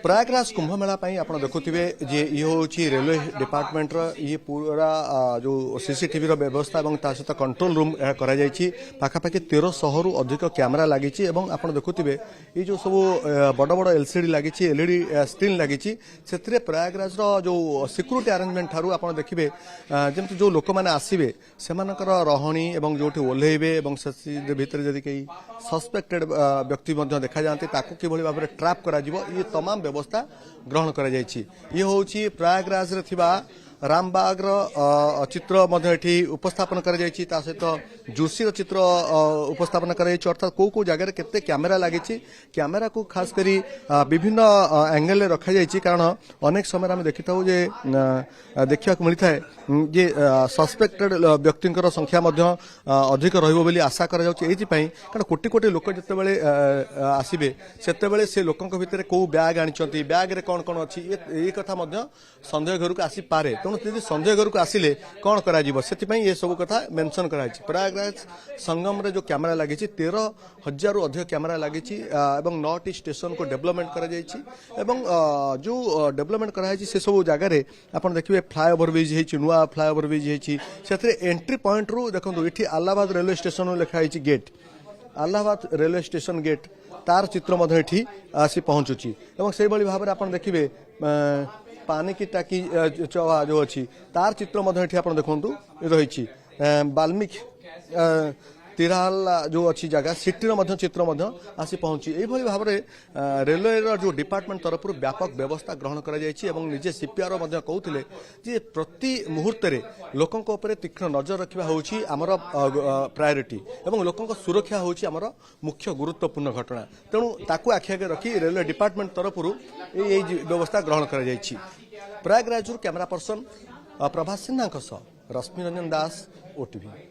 प्रयागराज कुंभ मेला आप देखुवे जे ये हूँ रेलवे डिपार्टमेंट ये पूरा जो सीसीटीवी व्यवस्था और सहित कंट्रोल रूम पाखापाखि 1300 रु अधिक कैमेरा लगी आप देखुवे ये जो सब बड़ बड़ एलसीडी लगी एलईडी स्क्रीन लगी से प्रयागराज जो सिक्यूरीटी अरेंजमेंट ठारू आप देखिए जमी जो लोक मैंने आसवे से रही और जो ओह्लैबे भितर जदि कई सस्पेक्टेड व्यक्ति देखा जाती कि भाव में ट्रैप कर ये तमाम व्यवस्था ग्रहण कर ये हूँ प्रयागराज रे थिबा रामबाग चित्र उपस्थापन कर सहित जोशी चित्र उपस्थापन कर अर्थात कौ जगह केते कैमेरा लगी कैमेरा को खास करी विभिन्न एंगल रखा कारण अनेक समय आम देखी था देखा मिलता है जे सस्पेक्टेड व्यक्ति संख्या अधिक रही आशा कर कारण कोटी कोटी लोक जिते आसवे से से लोकों भितर कौ बैग आनी बैग रे कौन कौन अच्छी ये कथा सन्देह घर को आसी पारे तेणु यदि सन्देह घर को आसिले कौन करा ये सब कथा मेंशन कर प्रयागराज संगम रे जो कैमेरा लगी 13,000 रु अधिक कैमेरा लगी 9टी स्टेशन को डेवलपमेंट कर जो डेवलपमेंट कराई से सब जगह आप देखिए फ्लाईओवर ब्रिज नुआ फ्लाईओवर ब्रिज से एंट्री पॉइंट रु देखो ये अलाहाबाद रेलवे स्टेशन लिखाई gate Allahabad railway station gate तार चित्र ये आसी पहुंचुची से भाव में आप देखिए पानी की टाकी चौहा जो अच्छी तार चित्र आप देखु रही वाल्मीकि तिराल जो अच्छी जगह सिटी चित्र आसी पहुंची यही भाव में रेलवे जो डिपार्टमेंट तरफ व्यापक व्यवस्था ग्रहण कर निजे सीपीआर कहते जे प्रति मुहूर्त लोकों तीक्ष्ण नजर रखा हूँ आमर प्रायोरिटी और लोकों सुरक्षा हूँ आमर मुख्य गुरुत्वपूर्ण घटना तेणु ताकू आखि आगे रखी रेलवे डिपार्टमेंट तरफ यही व्यवस्था ग्रहण कर प्रयागराज कैमरा पर्सन प्रभास सिन्हा रश्मि रंजन दास ओटीवी।